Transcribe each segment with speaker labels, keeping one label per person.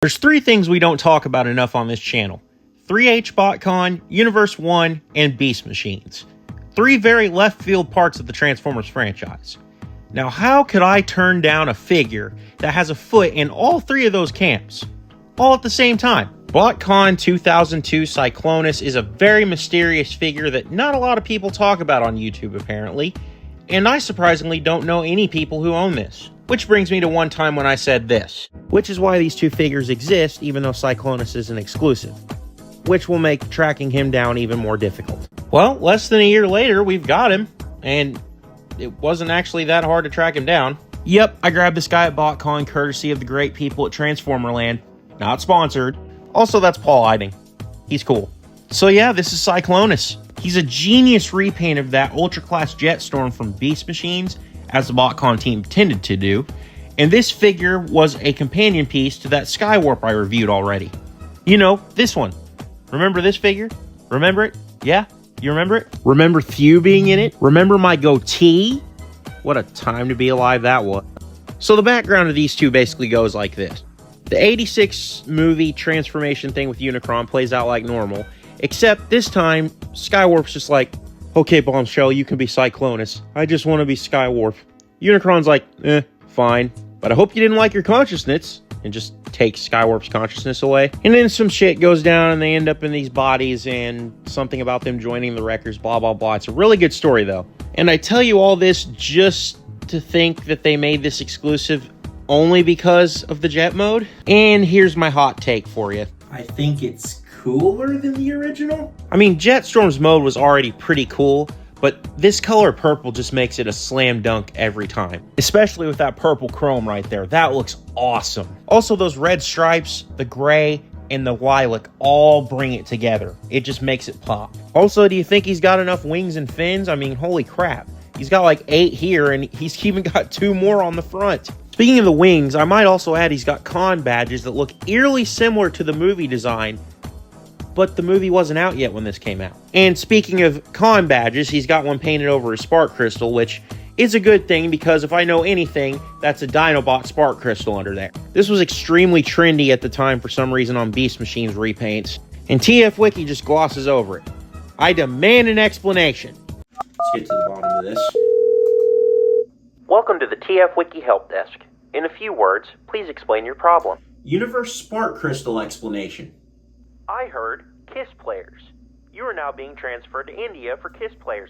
Speaker 1: There's three things we don't talk about enough on this channel: 3H BotCon, Universe 1, and Beast Machines. Three very left field parts of the Transformers franchise. Now, how could I turn down a figure that has a foot in all three of those camps, all at the same time? BotCon 2002 Cyclonus is a very mysterious figure that not a lot of people talk about on YouTube apparently, and I surprisingly don't know any people who own this. Which brings me to one time when I said this, which is why these two figures exist even though Cyclonus is an exclusive, which will make tracking him down even more difficult. Well, less than a year later, we've got him, and it wasn't actually that hard to track him down. Yep, I grabbed this guy at BotCon courtesy of the great people at Transformerland. Not sponsored. Also, that's Paul Eiding. He's cool. So yeah, this is Cyclonus. He's a genius repaint of that Ultra Class Jetstorm from Beast Machines, as the BotCon team tended to do, and this figure was a companion piece to that Skywarp I reviewed already. You know, this one. Remember this figure? Remember it? Yeah? You remember it? Remember Thew being in it? Remember my goatee? What a time to be alive that was. So the background of these two basically goes like this. The 86 movie transformation thing with Unicron plays out like normal, except this time, Skywarp's just like, okay, Bombshell, you can be Cyclonus. I just want to be Skywarp. Unicron's like, fine. But I hope you didn't like your consciousness. And just takes Skywarp's consciousness away. And then some shit goes down and they end up in these bodies and something about them joining the Wreckers, blah, blah, blah. It's a really good story, though. And I tell you all this just to think that they made this exclusive only because of the jet mode. And here's my hot take for you. I think it's cooler than the original. I mean, Jetstorm's mode was already pretty cool, but this color purple just makes it a slam dunk every time. Especially with that purple chrome right there. That looks awesome. Also, those red stripes, the gray, and the lilac all bring it together. It just makes it pop. Also, do you think he's got enough wings and fins? I mean, holy crap. He's got like 8 here, and he's even got 2 more on the front. Speaking of the wings, I might also add he's got con badges that look eerily similar to the movie design, but the movie wasn't out yet when this came out. And speaking of con badges, he's got one painted over his spark crystal, which is a good thing because if I know anything, that's a Dinobot spark crystal under there. This was extremely trendy at the time for some reason on Beast Machines repaints, and TF Wiki just glosses over it. I demand an explanation. Let's get to the bottom of this. Welcome to the TF Wiki Help Desk. In a few words, please explain your problem. Universe spark crystal explanation. I heard KISS players. You are now being transferred to India for KISS players.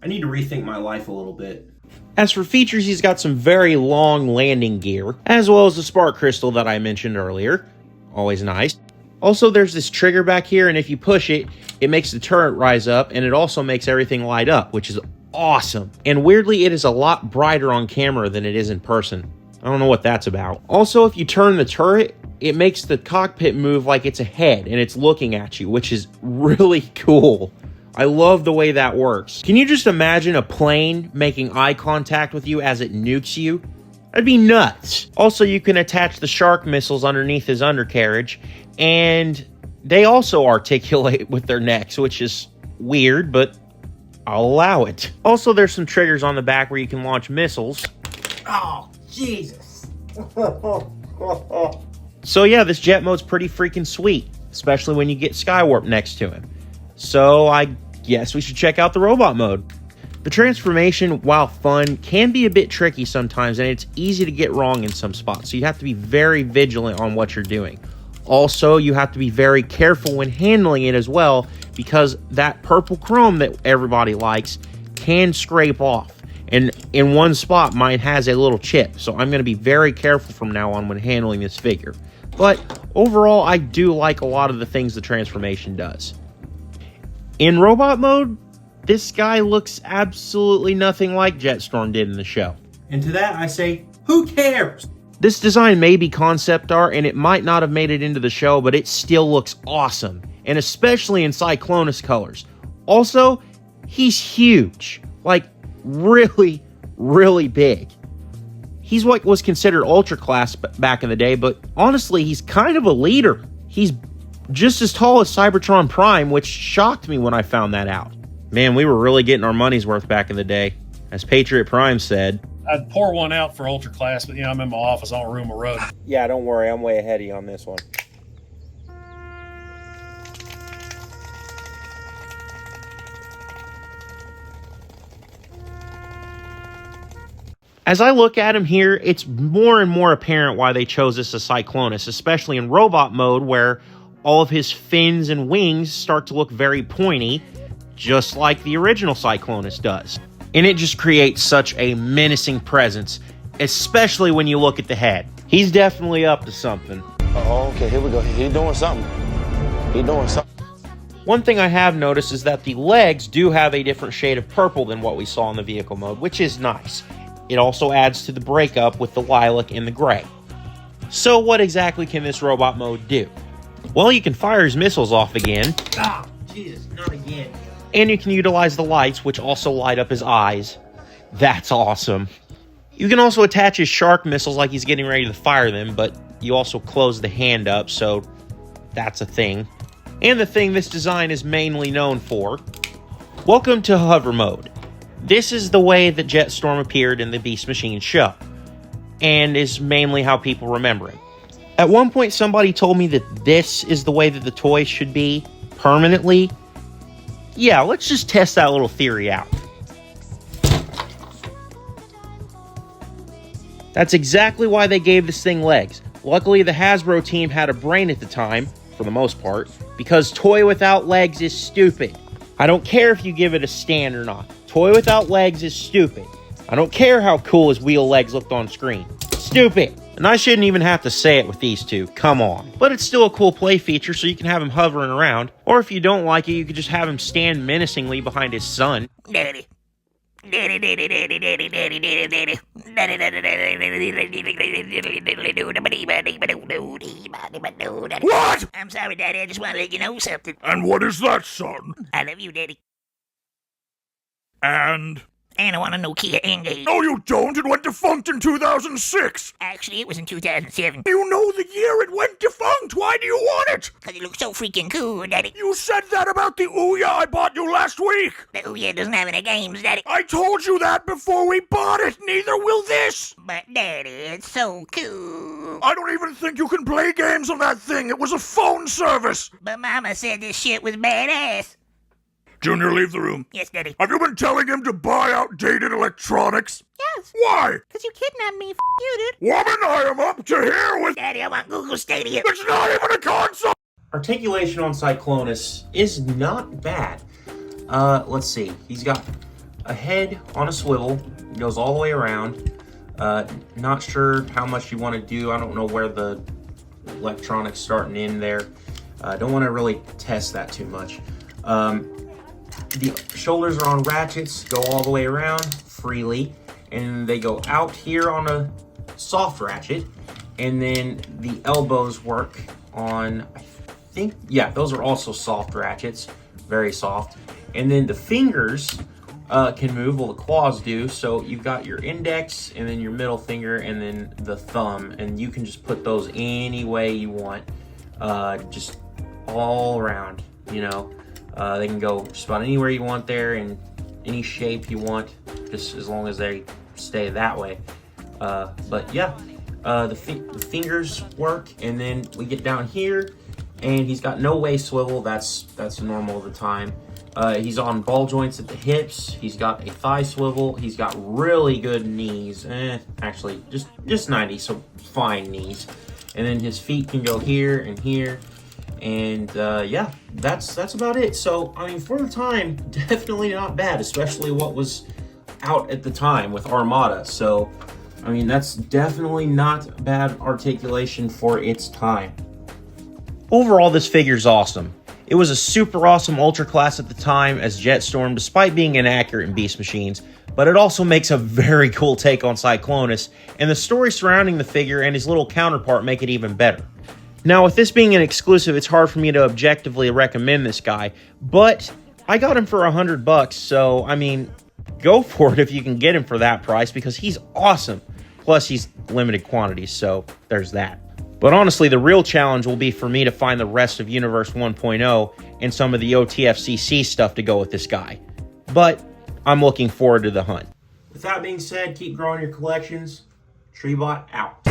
Speaker 1: I need to rethink my life a little bit. As for features, he's got some very long landing gear, as well as the spark crystal that I mentioned earlier. Always nice. Also, there's this trigger back here, and if you push it, it makes the turret rise up, and it also makes everything light up, which is awesome. And weirdly, it is a lot brighter on camera than it is in person. I don't know what that's about. Also, if you turn the turret, it makes the cockpit move like it's a head and it's looking at you, which is really cool. I love the way that works. Can you just imagine a plane making eye contact with you as it nukes you? That'd be nuts. Also, you can attach the shark missiles underneath his undercarriage, and they also articulate with their necks, which is weird, but I'll allow it. Also, there's some triggers on the back where you can launch missiles. Oh, Jesus. So yeah, this jet mode's pretty freaking sweet, especially when you get Skywarp next to him. So I guess we should check out the robot mode. The transformation, while fun, can be a bit tricky sometimes, and it's easy to get wrong in some spots, so you have to be very vigilant on what you're doing. Also, you have to be very careful when handling it as well, because that purple chrome that everybody likes can scrape off. And in one spot, mine has a little chip, so I'm going to be very careful from now on when handling this figure. But overall, I do like a lot of the things the transformation does. In robot mode, this guy looks absolutely nothing like Jetstorm did in the show. And to that, I say, who cares? This design may be concept art, and it might not have made it into the show, but it still looks awesome, and especially in Cyclonus colors. Also, he's huge. Like, really, really big. He's what was considered ultra class back in the day, but honestly, he's kind of a leader. He's just as tall as Cybertron Prime, which shocked me when I found that out. Man, we were really getting our money's worth back in the day. As Patriot Prime said,
Speaker 2: I'd pour one out for ultra class, but I'm in my office, I don't room a road.
Speaker 1: Yeah, don't worry, I'm way ahead of you on this one. As I look at him here, it's more and more apparent why they chose this as Cyclonus, especially in robot mode where all of his fins and wings start to look very pointy, just like the original Cyclonus does. And it just creates such a menacing presence, especially when you look at the head. He's definitely up to something.
Speaker 3: Oh, okay, here we go. He's doing something. He's doing something.
Speaker 1: One thing I have noticed is that the legs do have a different shade of purple than what we saw in the vehicle mode, which is nice. It also adds to the breakup with the lilac and the gray. So what exactly can this robot mode do? Well, you can fire his missiles off again. Ah, Jesus, not again. And you can utilize the lights, which also light up his eyes. That's awesome. You can also attach his shark missiles like he's getting ready to fire them, but you also close the hand up, so that's a thing. And the thing this design is mainly known for. Welcome to hover mode. This is the way that Jetstorm appeared in the Beast Machine show, and is mainly how people remember him. At one point, somebody told me that this is the way that the toy should be permanently. Yeah, let's just test that little theory out. That's exactly why they gave this thing legs. Luckily, the Hasbro team had a brain at the time, for the most part, because toy without legs is stupid. I don't care if you give it a stand or not. Toy without legs is stupid. I don't care how cool his wheel legs looked on screen. Stupid! And I shouldn't even have to say it with these two, come on. But it's still a cool play feature, so you can have him hovering around. Or if you don't like it, you could just have him stand menacingly behind his son.
Speaker 4: Daddy. Daddy, daddy, daddy, daddy, daddy, daddy, daddy. Daddy, daddy, daddy.
Speaker 5: What?
Speaker 4: I'm sorry, Daddy, I just want to let you know something.
Speaker 5: And what is that, son?
Speaker 4: I love you, Daddy.
Speaker 5: And?
Speaker 4: And I want a Nokia Engage.
Speaker 5: No, you don't. It went defunct in 2006.
Speaker 4: Actually, it was in 2007.
Speaker 5: You know the year it went defunct. Why do you want it?
Speaker 4: Because it looks so freaking cool, Daddy.
Speaker 5: You said that about the Ouya I bought you last week.
Speaker 4: The Ouya doesn't have any games, Daddy.
Speaker 5: I told you that before we bought it. Neither will this.
Speaker 4: But, Daddy, it's so cool.
Speaker 5: I don't even think you can play games on that thing. It was a phone service.
Speaker 4: But Mama said this shit was badass.
Speaker 5: Junior, leave the room.
Speaker 4: Yes, Daddy.
Speaker 5: Have you been telling him to buy outdated electronics?
Speaker 4: Yes.
Speaker 5: Why?
Speaker 4: Because you kidnapped me, you, dude.
Speaker 5: Woman, I am up to here with...
Speaker 4: Daddy, I want Google Stadia.
Speaker 5: It's not even a console!
Speaker 1: Articulation on Cyclonus is not bad. Let's see. He's got a head on a swivel. It goes all the way around. Not sure how much you want to do. I don't know where the electronics start and end there. Don't want to really test that too much. The shoulders are on ratchets, go all the way around freely, and they go out here on a soft ratchet, and then the elbows work on, I think, yeah, those are also soft ratchets, very soft. And then the fingers can move, well, the claws do, so you've got your index, and then your middle finger, and then the thumb, and you can just put those any way you want, just all around, you know. They can go just about anywhere you want there, in any shape you want, just as long as they stay that way. But yeah, the fingers work, and then we get down here, and he's got no waist swivel. That's normal of the time. He's on ball joints at the hips. He's got a thigh swivel. He's got really good knees. Actually, just 90, so fine knees. And then his feet can go here and here. And yeah, that's about it. So, I mean, for the time, definitely not bad, especially what was out at the time with Armada. So, I mean, that's definitely not bad articulation for its time. Overall, this figure's awesome. It was a super awesome Ultra Class at the time as Jetstorm, despite being inaccurate in Beast Machines, but it also makes a very cool take on Cyclonus, and the story surrounding the figure and his little counterpart make it even better. Now, with this being an exclusive, it's hard for me to objectively recommend this guy, but I got him for $100, so, I mean, go for it if you can get him for that price, because he's awesome. Plus, he's limited quantities, so there's that. But honestly, the real challenge will be for me to find the rest of Universe 1.0 and some of the OTFCC stuff to go with this guy. But I'm looking forward to the hunt. With that being said, keep growing your collections. Treebot out.